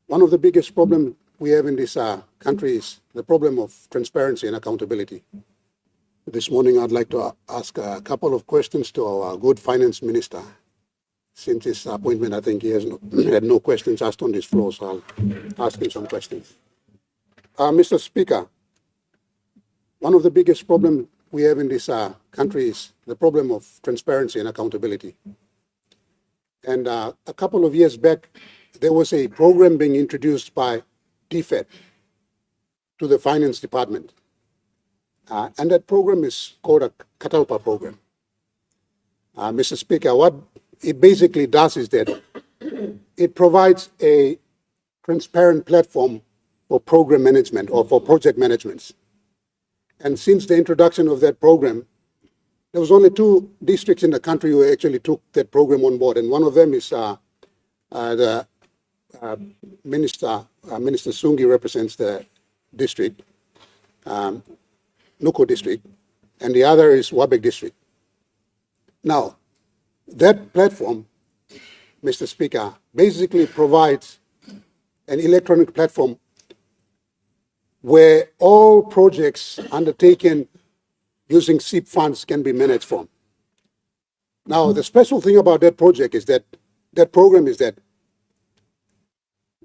One of the biggest problems we have in this country is the problem of transparency and accountability. This morning, I'd like to ask a couple of questions to our good finance minister. Since his appointment, I think he has had no questions asked on this floor, so I'll ask him some questions. Mr. Speaker, one of the biggest problems we have in this country is the problem of transparency and accountability. And a couple of years back, there was a program being introduced by DFED to the finance department. And that program is called a Catalpa program. Mr. Speaker, what it basically does is that it provides a transparent platform for program management or for project management. And since the introduction of that program, there was only 2 districts in the country who actually took that program on board. And one of them is the Minister Sungi represents the district, Nuko district, and the other is Wabek district. Now, that platform, Mr. Speaker, basically provides an electronic platform where all projects undertaken using SIP funds can be managed from. Now, the special thing about that project is that program is that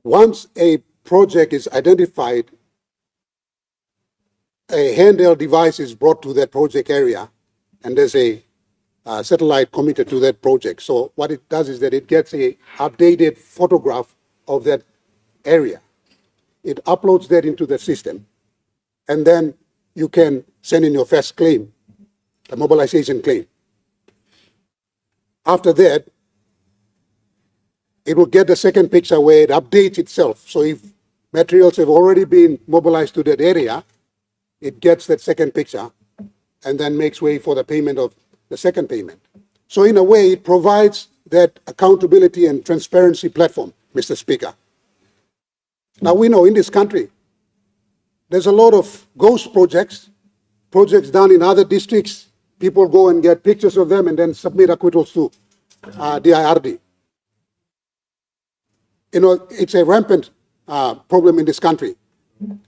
once a project is identified, a handheld device is brought to that project area, and there's a satellite committed to that project. So what it does is that it gets a updated photograph of that area. It uploads that into the system, and then you can send in your first claim, the mobilization claim. After that, it will get the second picture where it updates itself. So if materials have already been mobilized to that area, it gets that second picture and then makes way for the payment of the second payment. So in a way, it provides that accountability and transparency platform, Mr. Speaker. Now we know in this country, there's a lot of ghost projects done in other districts. People go and get pictures of them and then submit acquittals to DIRD. You know, it's a rampant problem in this country.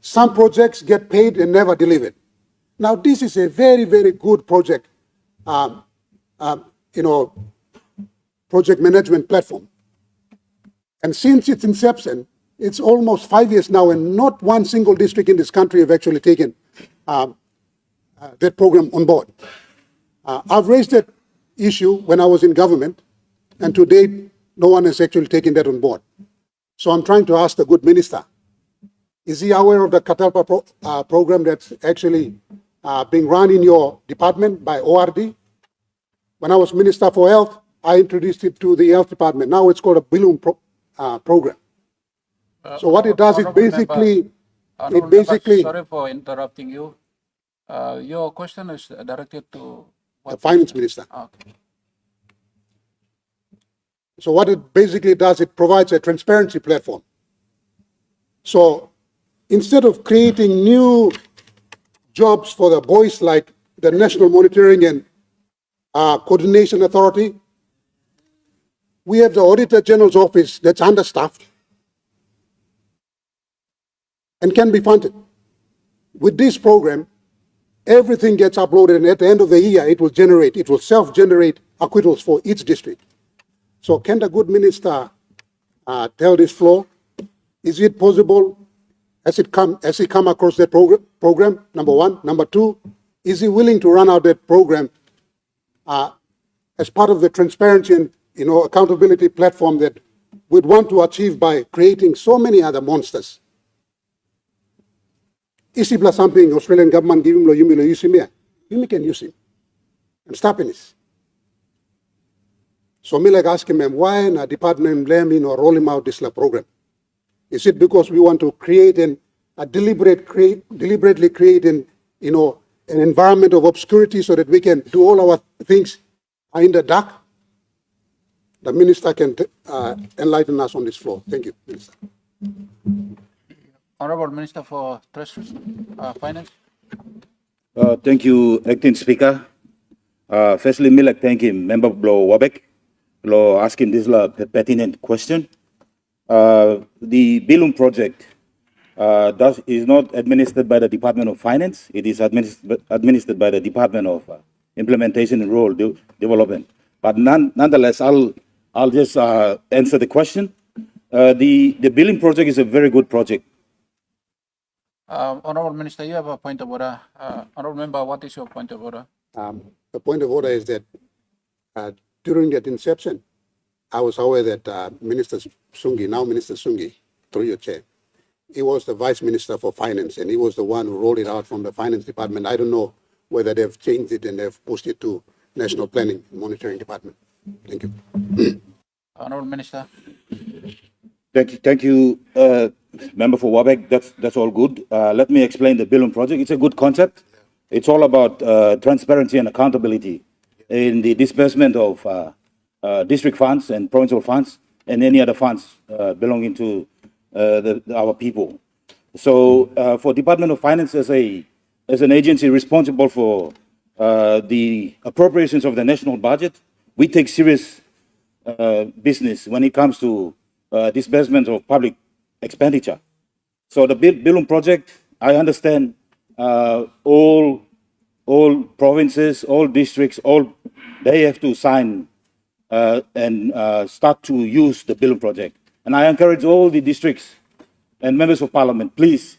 Some projects get paid and never delivered. Now, this is a very, very good project, project management platform. And since its inception, it's almost 5 years now, and not one single district in this country have actually taken that program on board. I've raised that issue when I was in government, and to date, no one has actually taken that on board. So I'm trying to ask the good minister, is he aware of the Catalpa program that's actually being run in your department by ORD? When I was Minister for Health, I introduced it to the Health Department. Now it's called a Balloon program. So what it does is basically, sorry for interrupting you. Your question is directed to what? The Finance Minister. Okay. So what it basically does, it provides a transparency platform. So instead of creating new jobs for the boys like the National Monitoring and Coordination Authority, we have the Auditor General's Office that's understaffed and can be funded. With this program, everything gets uploaded, and at the end of the year, it will self-generate acquittals for each district. So can the good minister tell this floor, is it possible, has he come across that program, number one? Number two, is he willing to run out that program as part of the transparency and accountability platform that we'd want to achieve by creating so many other monsters? Is it something Australian government give him, use him here? You can use him and stop in this. So me like asking him, why in a department blame him or roll him out this program? Is it because we want to create deliberately create an environment of obscurity so that we can do all our things in the dark? The minister can enlighten us on this floor. Thank you, Minister. Honorable Minister for Treasury, Finance. Thank you, Acting Speaker. Firstly, me like thank him, Member Blow Wabek, for asking this pertinent question. the Bilum project is not administered by the Department of Finance. It is administered by the Department of Implementation and Rural Development. But nonetheless, I'll just answer the question. The Bilum project is a very good project. Honorable Minister, you have a point of order. Honorable Member, what is your point of order? The point of order is that during that inception, I was aware that Minister Sungi, now Minister Sungi, through your chair, he was the Vice Minister for Finance, and he was the one who rolled it out from the Finance Department. I don't know whether they've changed it and they've pushed it to National Planning and Monitoring Department. Thank you. Honorable Minister. Thank you, Member for Wabek. That's all good. Let me explain the Bilum project. It's a good concept. It's all about transparency and accountability in the disbursement of district funds and provincial funds and any other funds belonging to our people. So for Department of Finance as an agency responsible for the appropriations of the national budget, we take serious business when it comes to disbursement of public expenditure. So the Bilum project, I understand all provinces, all districts, they have to sign and start to use the Bilum project. And I encourage all the districts and members of parliament, please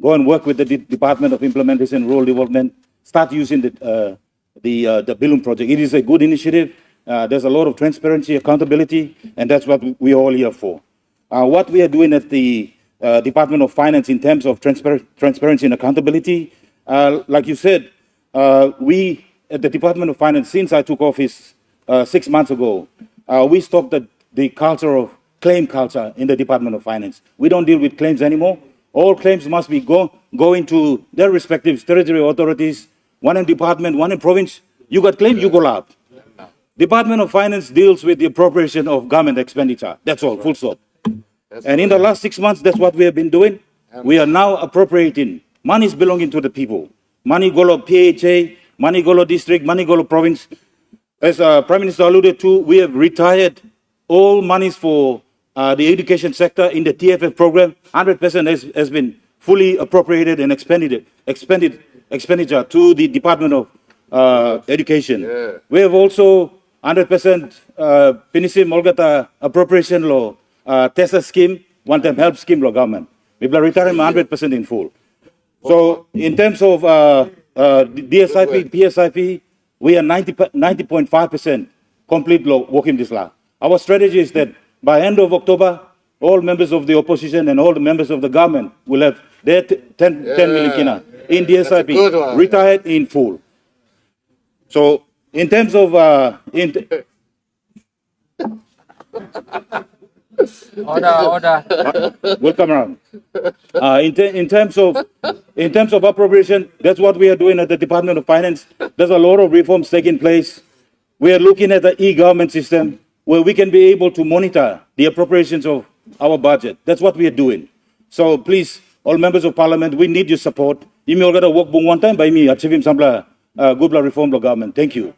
go and work with the Department of Implementation and Rural Development, start using the Bilum project. It is a good initiative. There's a lot of transparency, accountability, and that's what we're all here for. What we are doing at the Department of Finance in terms of transparency and accountability, like you said, we at the Department of Finance, since I took office 6 months ago, we stopped the culture of claim culture in the Department of Finance. We don't deal with claims anymore. All claims must be going to their respective territorial authorities, one in department, one in province. You got claim, you go out. Department of Finance deals with the appropriation of government expenditure. That's all, full stop. And in the last 6 months, that's what we have been doing. We are now appropriating monies belonging to the people. Money go to PHA, money go to district, money go to province. As Prime Minister alluded to, we have retired all monies for the education sector in the TFF program. 100% has been fully appropriated and expenditure to the Department of Education. Yeah. We have also 100% Pinisim Molgata appropriation law, TESA scheme, one-time help scheme law government. We will retire 100% in full. So in terms of DSIP, PSIP, we are 90.5% complete law working this law. Our strategy is that by end of October, all members of the opposition and all the members of the government will have their 10 million kina in DSIP retired in full. So in terms of Order. We'll come around. In terms of appropriation, that's what we are doing at the Department of Finance. There's a lot of reforms taking place. We are looking at the e-government system where we can be able to monitor the appropriations of our budget. That's what we are doing. So please, all members of parliament, we need your support. You may all get a work one time by me achieving some good reform of government. Thank you.